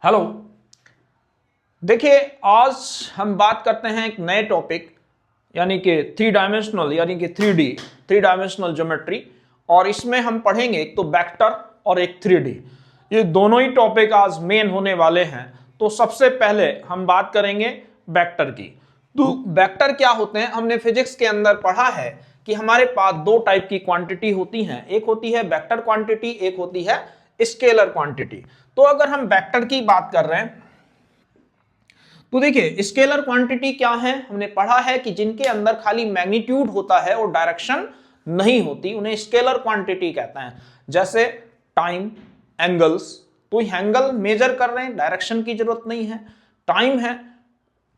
Hello. देखिए, आज हम बात करते हैं एक नए टॉपिक यानी कि थ्री डायमेंशनल यानी कि थ्री डायमेंशनल ज्योमेट्री। और इसमें हम पढ़ेंगे एक तो वेक्टर और एक 3D। ये दोनों ही टॉपिक आज मेन होने वाले हैं। तो सबसे पहले हम बात करेंगे वेक्टर की। तो वेक्टर क्या होते हैं? हमने फिजिक्स के अंदर पढ़ा है कि हमारे पास दो टाइप की क्वांटिटी होती हैं, एक होती है वेक्टर क्वांटिटी, एक होती है स्केलर क्वांटिटी। तो अगर हम वेक्टर की बात कर रहे हैं तो देखिए, स्केलर क्वांटिटी क्या है? हमने पढ़ा है कि जिनके अंदर खाली मैग्नीट्यूड होता है और डायरेक्शन नहीं होती, उन्हें स्केलर क्वांटिटी कहते हैं। जैसे टाइम, एंगल्स। तो एंगल मेजर कर रहे हैं, डायरेक्शन की जरूरत नहीं है। टाइम है,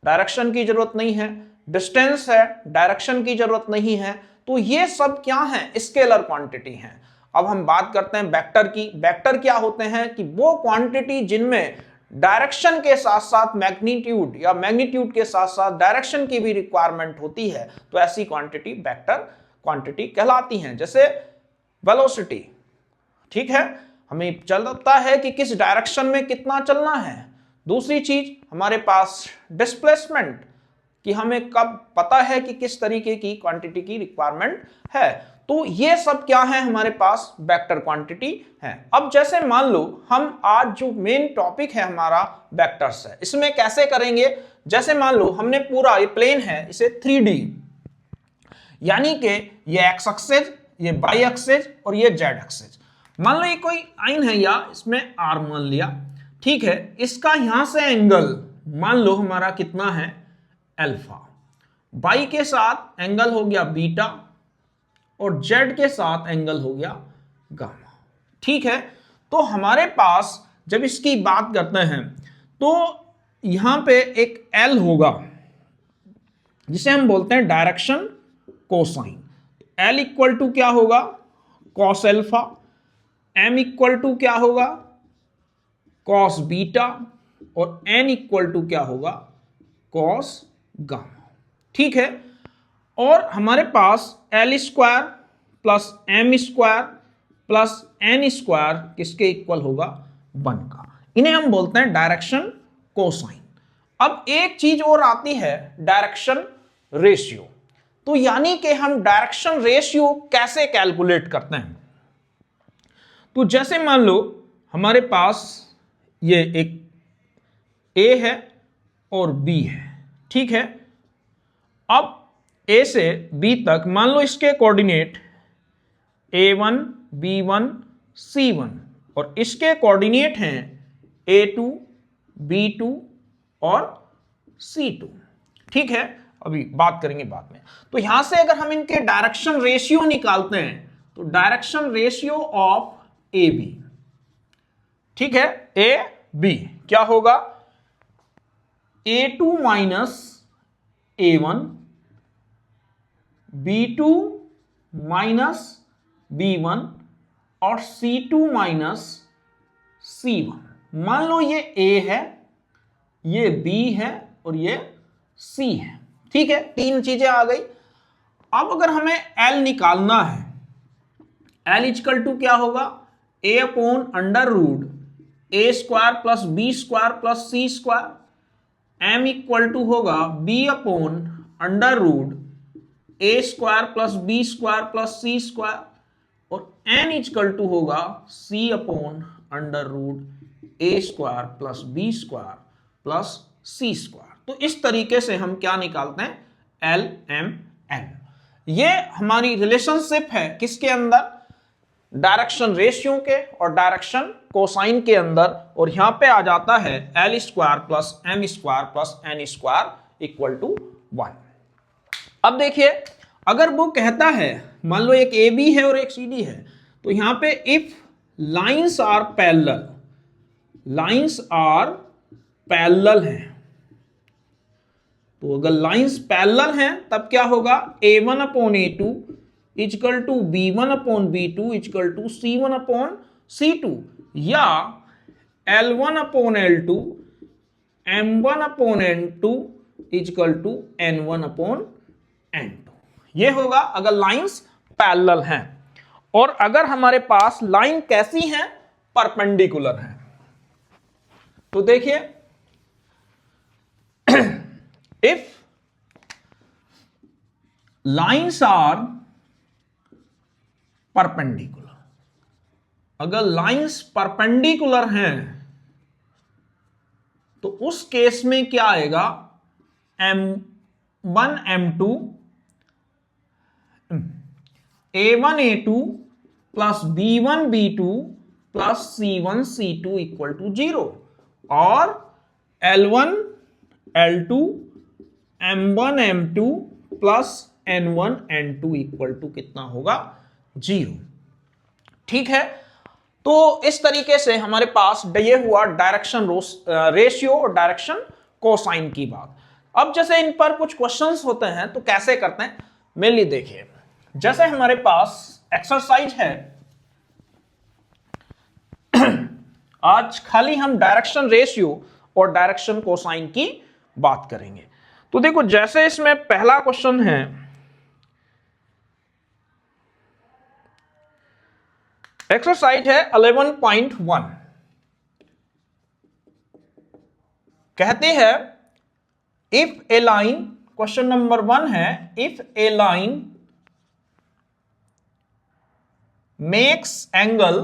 डायरेक्शन की जरूरत नहीं है। डिस्टेंस है, डायरेक्शन की जरूरत नहीं है। तो ये सब क्या है? स्केलर क्वांटिटी है। अब हम बात करते हैं वेक्टर की। वेक्टर क्या होते हैं कि वो क्वांटिटी जिनमें डायरेक्शन के साथ साथ मैग्नीट्यूड या मैग्नीट्यूड के साथ साथ डायरेक्शन की भी रिक्वायरमेंट होती है, तो ऐसी क्वांटिटी वेक्टर क्वांटिटी कहलाती हैं। जैसे वेलोसिटी, ठीक है, हमें चलता है कि किस डायरेक्शन में कितना चलना है। दूसरी चीज हमारे पास डिस्प्लेसमेंट, कि हमें कब पता है कि किस तरीके की क्वांटिटी की रिक्वायरमेंट है। तो ये सब क्या है? हमारे पास वेक्टर क्वांटिटी है। अब जैसे मान लो हम आज जो मेन टॉपिक है हमारा वेक्टर्स है, इसमें कैसे करेंगे? जैसे मान लो हमने पूरा ये प्लेन है, इसे 3D यानी कि ये एक्स एक्सिस, ये वाई एक्सिस और ये जेड एक्सिस। मान लो ये कोई लाइन है या इसमें आर मान लिया, ठीक है। इसका यहां से एंगल मान लो हमारा कितना है? अल्फा। वाई के साथ एंगल हो गया बीटा और जेड के साथ एंगल हो गया गामा, ठीक है। तो हमारे पास जब इसकी बात करते हैं तो यहां पे एक एल होगा जिसे हम बोलते हैं direction cosine. L equal to क्या होगा? Cos alpha. M equal to क्या होगा? Cos beta. और एन इक्वल टू क्या होगा? कॉस गामा, ठीक है। और हमारे पास L square plus M square plus N square किसके इक्वल होगा? 1 का। इन्हें हम बोलते हैं डायरेक्शन कोसाइन। अब एक चीज और आती है, डायरेक्शन रेशियो। तो यानी कि हम डायरेक्शन रेशियो कैसे कैलकुलेट करते हैं? तो जैसे मान लो हमारे पास ये एक ए है और बी है, ठीक है। अब ए से बी तक मान लो इसके कोऑर्डिनेट A1, B1, C1 और इसके कोऑर्डिनेट हैं A2, B2 और C2, ठीक है। अभी बात करेंगे बाद में। तो यहां से अगर हम इनके डायरेक्शन रेशियो निकालते हैं तो डायरेक्शन रेशियो ऑफ AB, ठीक है, AB क्या होगा? A2 minus A1, B2 minus B1 और C2 माइनस C1। मान लो ये A है, ये B है और ये C है, ठीक है। तीन चीजें आ गई। अब अगर हमें L निकालना है, L इक्वल टू क्या होगा? A upon under root A square plus B square plus C square. M equal to होगा B upon under root A square plus B square plus C square. और n equal to होगा C upon under root A square plus B square plus C square. तो इस तरीके से हम क्या निकालते हैं? L M N। ये हमारी रिलेशनशिप है किसके अंदर? डायरेक्शन रेशियो के और डायरेक्शन कोसाइन के अंदर। और यहां पे आ जाता है L square plus M square plus N square equal to 1। अब देखिए, अगर वो कहता है, मान लो एक AB है और एक CD है, तो यहां पे if lines are parallel, lines are parallel हैं, तो अगर लाइंस पैरेलल हैं तब क्या होगा? A1 upon A2 equal to B1 upon B2 equal to C1 upon C2, या L1 upon L2 M1 upon N2 equal to N1 upon N2। ये होगा अगर लाइंस पैरेलल हैं। और अगर हमारे पास लाइन कैसी है? परपेंडिकुलर है। तो देखिए इफ लाइंस आर परपेंडिकुलर, अगर लाइंस परपेंडिकुलर हैं तो उस केस में क्या आएगा, M1 M2 A1 A2 plus B1 B2 plus C1 C2 equal to 0 और L1 L2 M1 M2 plus N1 N2 equal to कितना होगा, 0। ठीक है, तो इस तरीके से हमारे पास ये हुआ डायरेक्शन रेशियो और डायरेक्शन कोसाइन की बात। अब जैसे इन पर कुछ क्वेश्चंस होते हैं तो कैसे करते हैं, मेनली देखिए, जैसे हमारे पास एक्सरसाइज है, आज खाली हम डायरेक्शन रेशियो और डायरेक्शन कोसाइन की बात करेंगे। तो देखो जैसे इसमें पहला क्वेश्चन है, एक्सरसाइज है 11.1, कहते हैं if a line, question number 1 है, if a line makes angle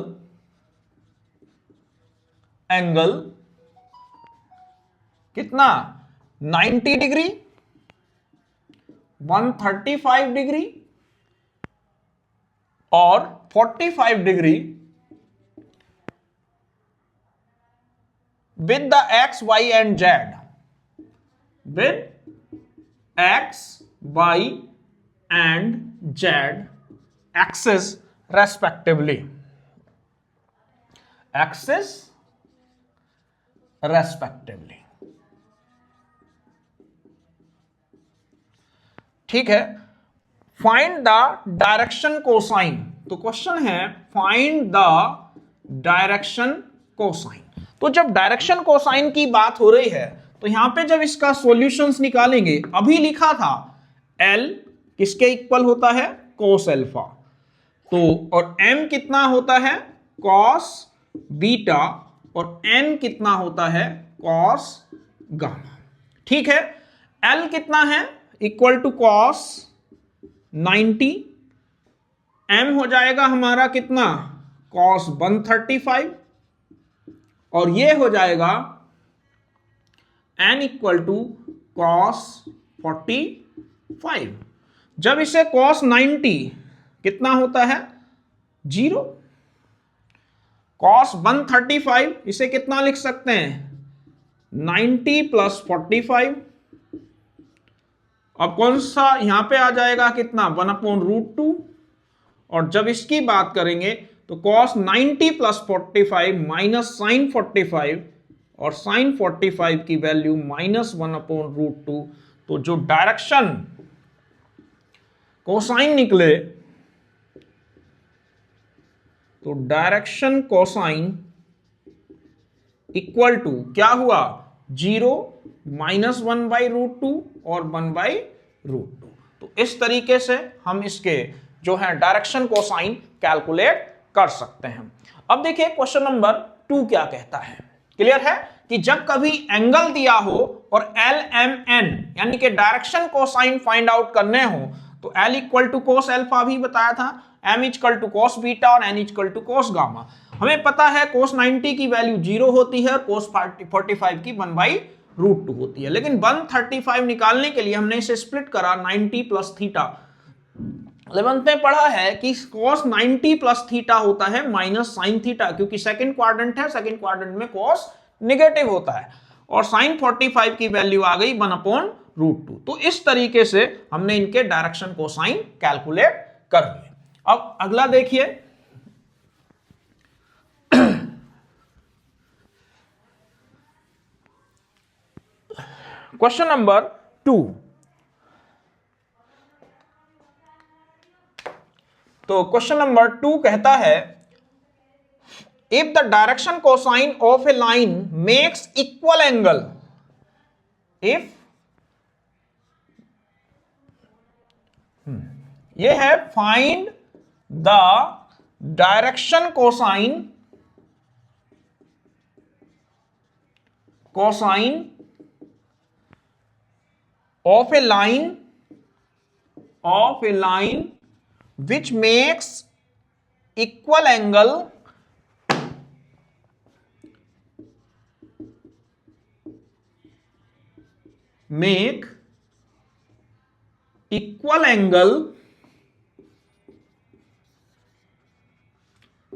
कितना 90 डिग्री, 135 डिग्री और 45 degree with the x, y and z, with x, y and z axis respectively, axis respectively। ठीक है, फाइंड द डायरेक्शन कोसाइन, तो question है find the direction cosine. तो जब direction cosine की बात हो रही है तो यहां पे जब इसका सॉल्यूशंस निकालेंगे, अभी लिखा था L किसके इक्वल होता है, कोस अल्फा, तो और M कितना होता है, कॉस बीटा, और N कितना होता है, कॉस गामा। ठीक है, L कितना है, इक्वल टू कॉस 90, M हो जाएगा हमारा कितना, कॉस 135, और ये हो जाएगा N इक्वल टू कॉस 45। जब इसे कॉस 90 कितना होता है, 0, कॉस 135 इसे कितना लिख सकते हैं, 90 प्लस 45, अब कौन सा यहां पे आ जाएगा कितना, 1/√2, और जब इसकी बात करेंगे तो cos 90 प्लस 45 माइनस साइन 45, और साइन 45 की वैल्यू माइनस 1/√2, तो जो डायरेक्शन कोसाइन निकले, तो डायरेक्शन कोसाइन इक्वल टू क्या हुआ, 0 माइनस 1/√2 और 1/√2। तो इस तरीके से हम इसके जो है डायरेक्शन कोसाइन कैलकुलेट कर सकते हैं। अब देखिए क्वेश्चन नंबर 2 क्या कहता है, क्लियर है कि जब कभी एंगल दिया हो और LMN यानी कि डायरेक्शन कोसाइन फाइंड आउट करने हो, तो L equal to cos alpha भी बताया था, M equal to cos beta और N equal to cos gamma. हमें पता है कोस 90 की वैल्यू 0 होती है और कोस 45 की 1/√2 होती है, लेकिन 135 निकालने के लिए हमने इसे स्प्लिट करा 90 प्लस थीटा। 11th में पढ़ा है कि cos 90 प्लस थीटा होता है माइनस साइन थीटा, क्योंकि सेकंड क्वाड्रेंट है, सेकंड क्वाड्रेंट में cos नेगेटिव होता है, और साइन 45 की वैल्यू आ गई 1/√2। तो इस तरीके से हमने इनके डायरेक्शन कोसाइन कैलकुलेट कर लिए। अब अगला देखिए, क्वेश्चन नंबर 2। तो क्वेश्चन नंबर 2 कहता है if the direction cosine of A line makes equal angle, if ये है find the direction cosine cosine of A line which makes equal angle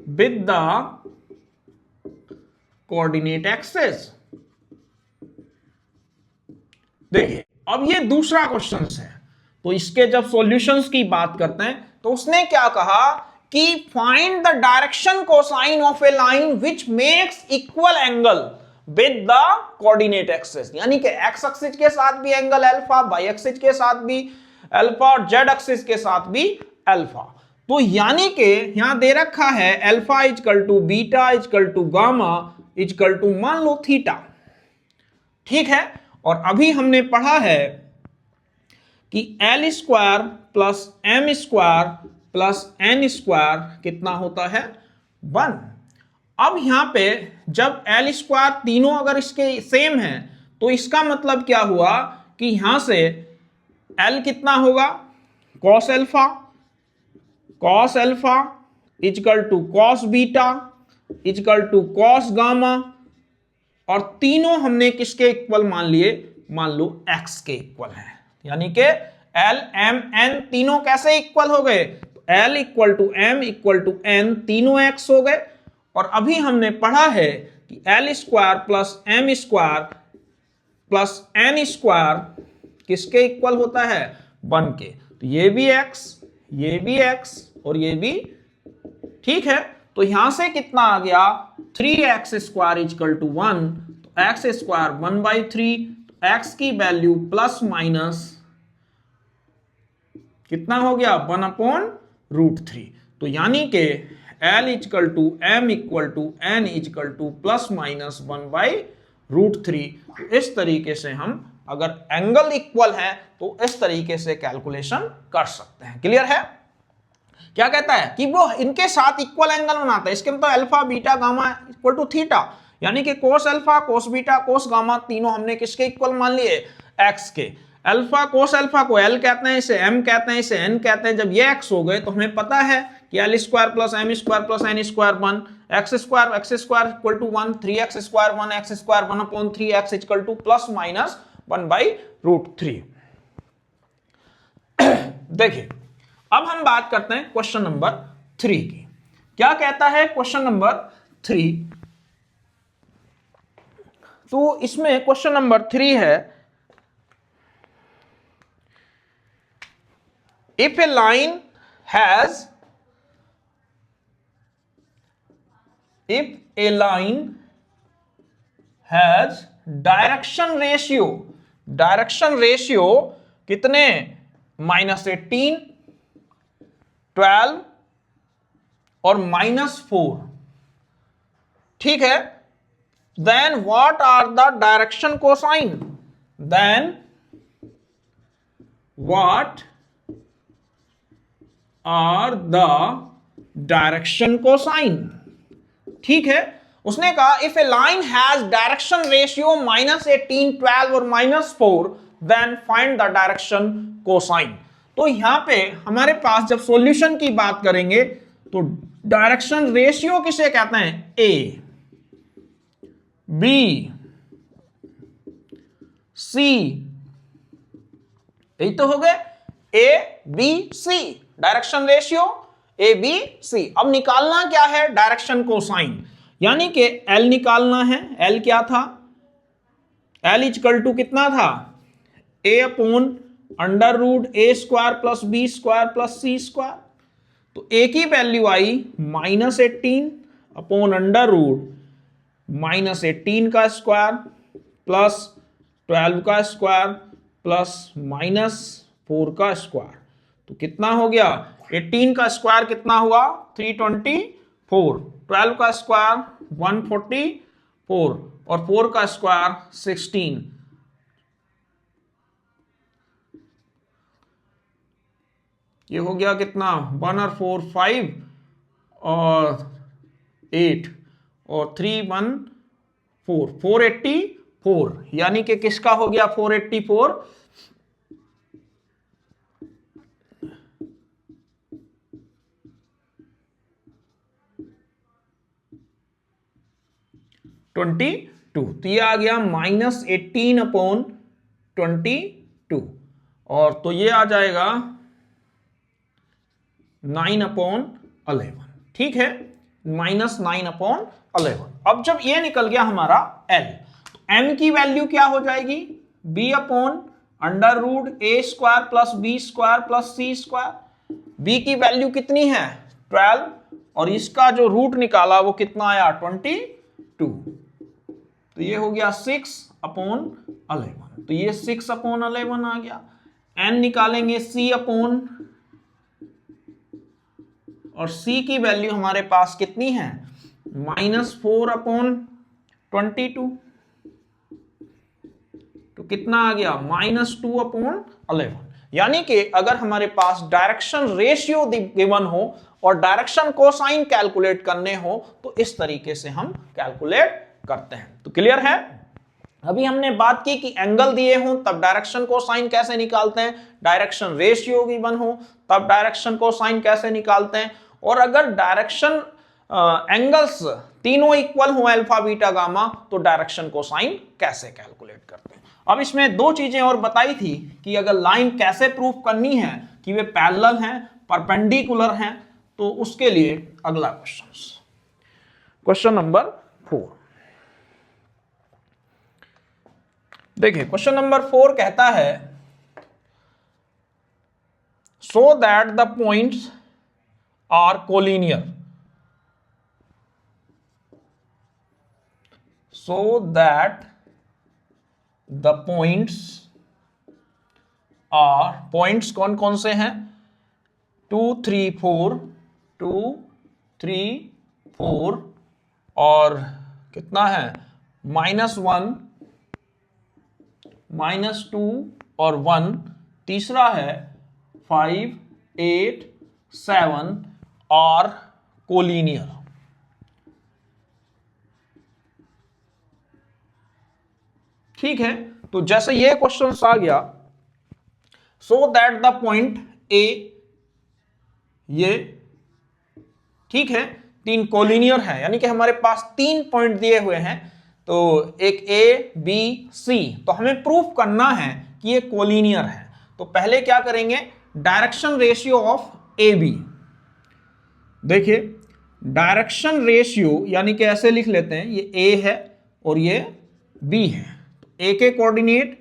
with the coordinate axis। देखिए अब ये दूसरा question है, तो इसके जब सॉल्यूशंस की बात करते हैं तो उसने क्या कहा कि find the direction cosine of A line which makes equal angle with the coordinate axis, यानी कि एक्स एक्सिस के साथ भी एंगल अल्फा, वाई एक्सिस के साथ भी अल्फा और जेड एक्सिस के साथ भी अल्फा। तो यानी कि यहां दे रखा है alpha equal to beta equal to gamma equal to मान लो थीटा, ठीक है। और अभी हमने पढ़ा है कि L square plus M square plus N square कितना होता है 1। अब यहां पे जब एल स्क्वायर तीनों अगर इसके सेम है तो इसका मतलब क्या हुआ कि यहां से एल कितना होगा cos alpha equal to cos beta equal to cos gamma, और तीनों हमने किसके इक्वल मान लिए, मान लो एक्स के इक्वल है, यानी कि एल एम एन तीनों कैसे इक्वल हो गए, L equal to M equal to N तीनों एक्स हो गए। और अभी हमने पढ़ा है कि L square plus M square plus N square किसके इक्वल होता है 1 के, तो ये भी एक्स और ये भी, ठीक है। तो यहां से कितना आ गया 3x स्क्वायर इजकल टू 1, तो एक्स स्क्वायर 1/3, तो एक्स की वैल्यू प्लस माइनस कितना हो गया 1/√3। तो यानी कि L equal to M equal to N equal to plus minus 1/√3। तो इस तरीके से हम अगर एंगल इक्वल है तो इस तरीके से कैलकुलेशन कर सकते हैं। क्लियर है? क्या कहता है कि वो इनके साथ इक्वल एंगल बनाता है, इसके मतलब alpha beta gamma equal to theta, यानी कि cos alpha cos beta cos gamma तीनों हमने किसके इक्वल मान लिए एक्स के। अल्फा कोस अल्फा को एल कहते हैं, इसे एम कहते हैं, इसे एन कहते हैं। जब ये एक्स हो गए तो हमें पता है कि L square plus M square plus N square 1, x square equal to 1, 3x square 1 x square 1/3 x equal to plus minus 1/√3। देखिए अब हम बात करते हैं क्वेश्चन नंबर 3 की। क्या कहता है क्वेश्चन नंबर 3? तो इसमें क्वेश्चन नंबर 3 है, if a line has direction ratio कितने -18 12 और -4, ठीक है। Then what are the direction cosine, ठीक है। उसने कहा if a line has direction ratio -18 12 और -4 then find the direction cosine. तो यहां पे हमारे पास जब सॉल्यूशन की बात करेंगे तो डायरेक्शन रेशियो किसे कहते हैं, ए बी सी, यही तो हो गए A B C direction ratio A B C. अब निकालना क्या है डायरेक्शन कोसाइन, यानी कि एल निकालना है। एल क्या था, एल इजकल टू कितना था a/√a² plus b² plus c²। तो a की वैल्यू आई -18/√-18 का स्क्वायर प्लस 12 का स्क्वायर प्लस -4 का स्क्वायर। तो कितना हो गया 18 का स्क्वायर कितना हुआ 324, 12 का स्क्वायर 144 और 4 का स्क्वायर 16। ये हो गया कितना 1 और 4 5 और 8 और 3 1 4 480 4, यानी कि किसका हो गया 484, 22। तो ये आ गया -18/22, और तो ये आ जाएगा 9/11। ठीक है, -9/11। अब जब ये निकल गया हमारा L, तो M की वैल्यू क्या हो जाएगी, B/√A² + B² + C²। B की वैल्यू कितनी है 12, और इसका जो रूट निकाला वो कितना आया 22, तो ये हो गया 6/11। तो ये 6/11 आ गया। N निकालेंगे C अपॉन, और C की वैल्यू हमारे पास कितनी है -4/22, तो कितना आ गया -2/11। यानी कि अगर हमारे पास डायरेक्शन रेशियो गिवन हो और डायरेक्शन कोसाइन कैलकुलेट करने हो तो इस तरीके से हम कैलकुलेट करते हैं। तो क्लियर है। अभी हमने बात की कि एंगल दिए हो तब डायरेक्शन कोसाइन कैसे निकालते हैं, डायरेक्शन रेशियो गिवन हो तब डायरेक्शन कोसाइन कैसे निकालते हैं, और अगर डायरेक्शन एंगल्स तीनों इक्वल हो अल्फा बीटा गामा तो डायरेक्शन कोसाइन कैसे कैलकुलेट करते हैं। अब इसमें दो चीजें और बताई थी कि अगर लाइन कैसे प्रूफ करनी है कि वे पैरेलल हैं, परपेंडिकुलर हैं, तो उसके लिए अगला क्वेश्चन नंबर 4। देखिए क्वेश्चन नंबर 4 कहता है so that the points are collinear, so that the points are, points कौन कौन से हैं 2 3 4, 2 3 4, और कितना है -1 -2 और 1, तीसरा है 5 8 7 और कोलिनियर। ठीक है, तो जैसे ये क्वेश्चन आ गया सो दैट द पॉइंट ए, ये ठीक है तीन कोलिनियर है, यानी कि हमारे पास 3 पॉइंट दिए हुए हैं, तो एक ए बी सी, तो हमें प्रूफ करना है कि ये कोलिनियर है। तो पहले क्या करेंगे, direction ratio of A B. देखिए डायरेक्शन रेशियो यानी कि ऐसे लिख लेते हैं, ये ए है और ये बी है, ए के कोऑर्डिनेट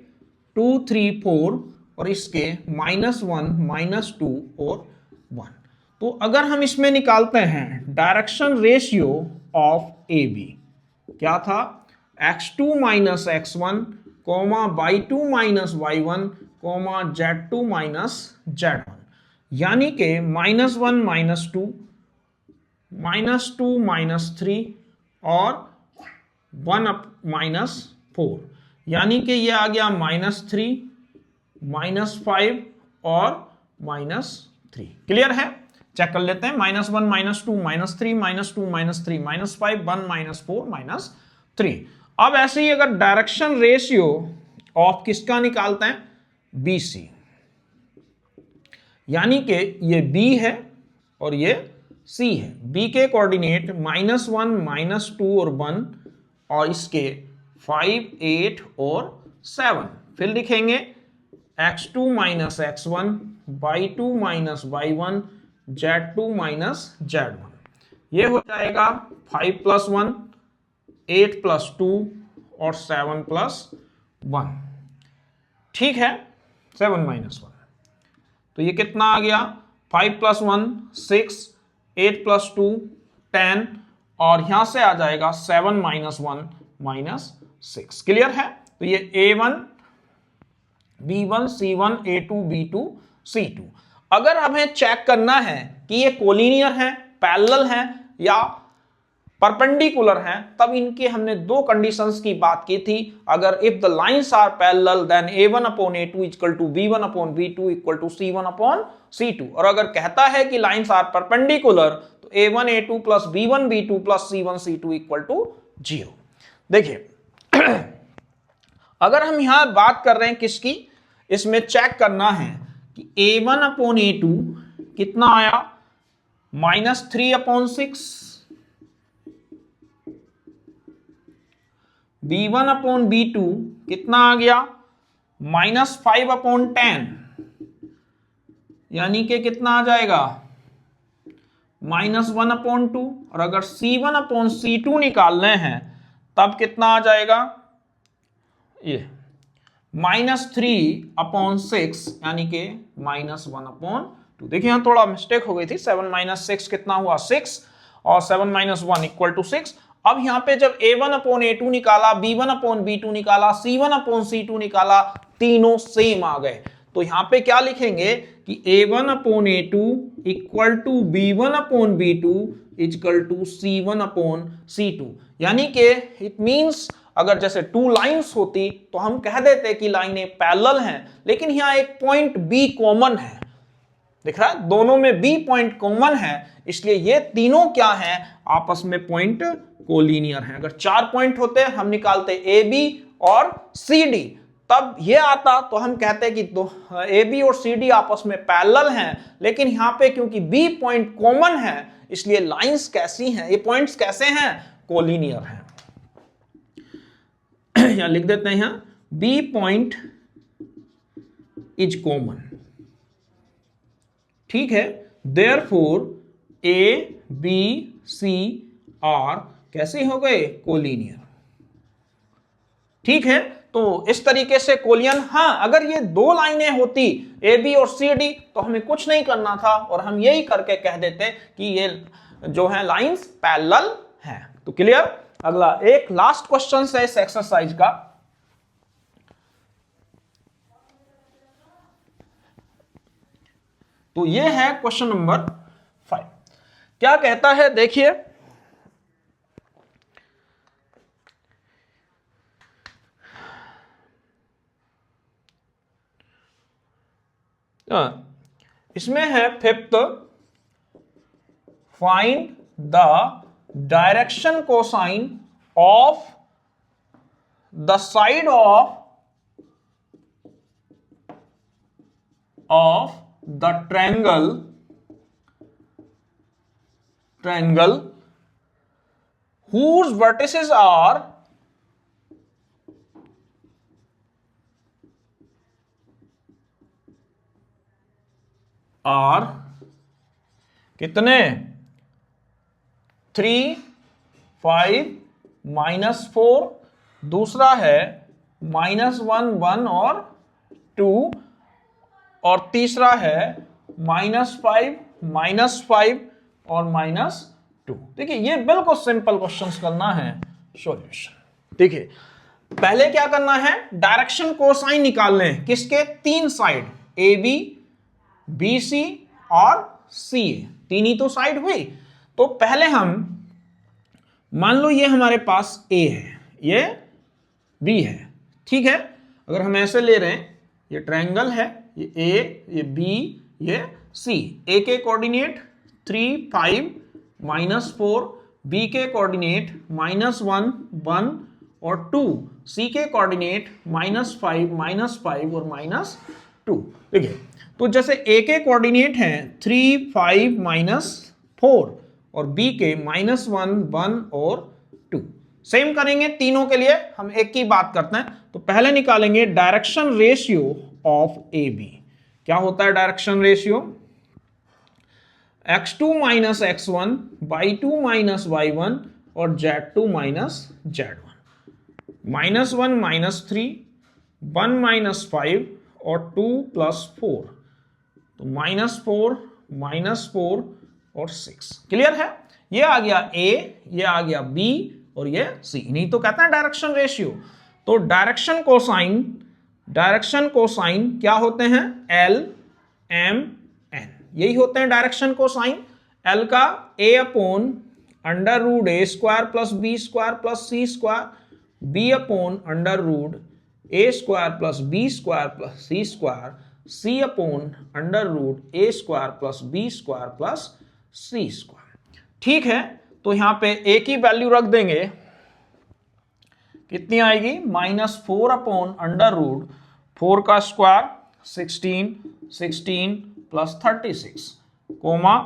2 3 4 और इसके -1 -2 और 1। तो अगर हम इसमें निकालते हैं direction ratio of A B, क्या था x2 - x1, y2 - y1, z2 - z1, यानी कि -1 -2 -2 -3 और 1 -4, यानी कि ये आ गया -3 -5 और -3। क्लियर है, चेक कर लेते हैं, -1 -2 -3 -2 -3 -5 1 -4 -3। अब ऐसे ही अगर डायरेक्शन रेशियो ऑफ किसका निकालते हैं BC, यानी कि ये B है और ये C है, B के कोऑर्डिनेट -1 -2 और 1 और इसके 5 8 और 7, फिर लिखेंगे x2 - x1, y2 - y1, z2 - z1, ये हो जाएगा 5 + 1 8 + 2 और 7 + 1। ठीक है, 7 - 1, तो ये कितना आ गया 5 + 1 6, 8 + 2 10, और यहां से आ जाएगा 7 - 1 -6। क्लियर है, तो ये A1 B1 C1 A2 B2 C2। अगर हमें चेक करना है कि ये कोलिनियर है, पैरेलल है या परपेंडिकुलर हैं, तब इनके हमने दो कंडीशंस की बात की थी। अगर if the lines are parallel then A1/A2 equal to B1/B2 equal to C1/C2, और अगर कहता है कि लाइंस आर परपेंडिकुलर तो A1A2 plus B1B2 plus C1C2 equal to 0। देखिए अगर हम यहां बात कर रहे हैं किसकी, इसमें चेक करना है कि A1/A2 कितना आया, -3/6, B1/B2 कितना आ गया, -5/10, यानी कि कितना आ जाएगा, -1/2। और अगर C1/C2 निकालने हैं तब कितना आ जाएगा, ये -3/6, यानी कि -1/2। देखिए यहां थोड़ा मिस्टेक हो गई थी, 7 - 6 कितना हुआ, 6, और 7 - 1 = 6। अब यहां पे जब A1/A2 निकाला, B1/B2 निकाला, C1/C2 निकाला, तीनों सेम आ गए। तो यहां पे क्या लिखेंगे कि A1/A2 = B1/B2 = C1/C2, यानी कि इट मींस अगर जैसे टू लाइंस होती तो हम कह देते कि लाइनें पैरेलल हैं, लेकिन यहां एक पॉइंट B कॉमन है, दिख रहा है, दोनों में B पॉइंट कॉमन है, इसलिए ये तीनों क्या हैं, आपस में पॉइंट कोलिनियर हैं। अगर 4 पॉइंट होते हम निकालते AB और CD, तब ये आता तो हम कहते कि तो AB और CD आपस में पैरेलल हैं, लेकिन यहां पे क्योंकि B पॉइंट कॉमन है इसलिए लाइंस कैसी हैं, ये पॉइंट्स कैसे हैं, कोलिनियर हैं। यहां लिख देते हैं, यहां B पॉइंट इज कॉमन, ठीक है। Therefore A, B, C are कैसे हो गए, कोलिनियर, ठीक है। तो इस तरीके से कोलियन, हाँ अगर ये दो लाइनें होती AB और CD तो हमें कुछ नहीं करना था और हम यही करके कह देते कि ये जो है लाइंस पैरेलल हैं। तो क्लियर। अगला एक लास्ट क्वेश्चन है इस एक्सरसाइज का, तो ये है क्वेश्चन नंबर 5। क्या कहता है देखिए, इसमें है 5th, find the direction cosine of the side of the triangle whose vertices are कितने, 3, 5, -4, दूसरा है -1, 1 और 2, और तीसरा है -5, -5 और -2। देखिए ये बिल्कुल सिंपल क्वेश्चंस करना है सॉल्यूशन। देखिए पहले क्या करना है, डायरेक्शन कोसाइन निकालने हैं, किसके, 3 साइड, AB, BC और CA, तीन ही तो साइड हुई। तो पहले हम मान लो ये हमारे पास A है, ये B है, ठीक है। अगर हम ऐसे ले रहे हैं, ये ट्रायंगल है, ये A, ये B, ये C। A के कोऑर्डिनेट 3, 5, -4, B के कोऑर्डिनेट -1, 1 और 2, C के कोऑर्डिनेट -5, -5 और -2। देखिए तो जैसे A के कोऑर्डिनेट हैं 3, 5, -4 और B के -1, 1 और 2। सेम करेंगे तीनों के लिए, हम एक की बात करते हैं। तो पहले निकालेंगे डायरेक्शन रेशियो ऑफ AB। क्या होता है direction ratio, x2 - x1, y2 - y1 और z2 - z1, -1 - 3, 1 - 5 और 2 + 4, तो -4, -4 और 6। क्लियर है, ये आ गया A, ये आ गया B और ये C, नहीं तो कहते हैं डायरेक्शन रेशियो। तो डायरेक्शन कोसाइन क्या होते हैं, L, M, N, यही होते हैं डायरेक्शन कोसाइन। L का A/√A² + B² + C², B/√A² + B² + C², C/√A² + B² + C²। ठीक है, तो यहां पे A की वैल्यू रख देंगे कितनी आएगी, -4 अपॉन अंडर रूट 4 का square 16 plus 36, comma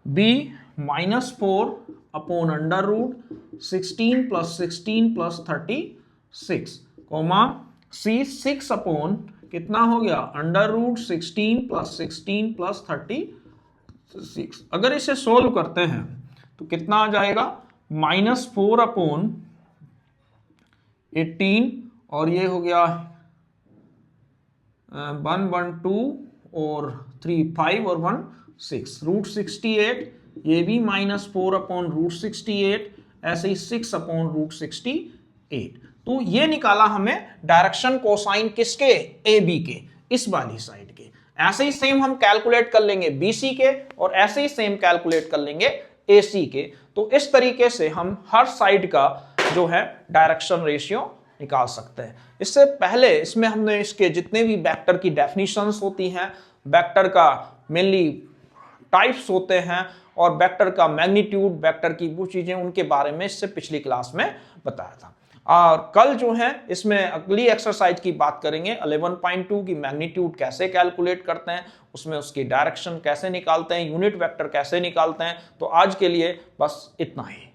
B -4 upon under root 16 plus 36, comma C 6 upon कितना हो गया, अंडर रूट 16 प्लस 36। अगर इसे सोल्व करते हैं तो कितना आ जाएगा, -4 अपॉन 18 और ये हो गया 1 1 2 और 3 5 और 1 6, रूट 68, ये भी -4 अपॉन रूट 68, ऐसे ही 6 अपॉन रूट 68। तो ये निकाला हमने डायरेक्शन कोसाइन किसके, ए बी के, इस वाली साइड के। ऐसे ही सेम हम कैलकुलेट कर लेंगे बीसी के और ऐसे ही सेम कैलकुलेट कर लेंगे एसी के। तो इस तरीके से हम हर साइड का जो है डायरेक्शन रेशियो निकाल सकते हैं। इससे पहले इसमें हमने इसके जितने भी वेक्टर की डेफिनेशंस होती हैं, वेक्टर का मेनली टाइप्स होते हैं और वेक्टर का मैग्नीट्यूड, वेक्टर की वो चीजें, उनके बारे में इससे पिछली क्लास में बताया था। और कल जो है इसमें अगली एक्सरसाइज की बात करेंगे 11.2 की मैग्नीट्यूड कैसे कैलकुलेट करते हैं, उसमें उसकी डायरेक्शन कैसे निकालते हैं, यूनिट वेक्टर कैसे निकालते हैं। तो आज के लिए बस इतना ही।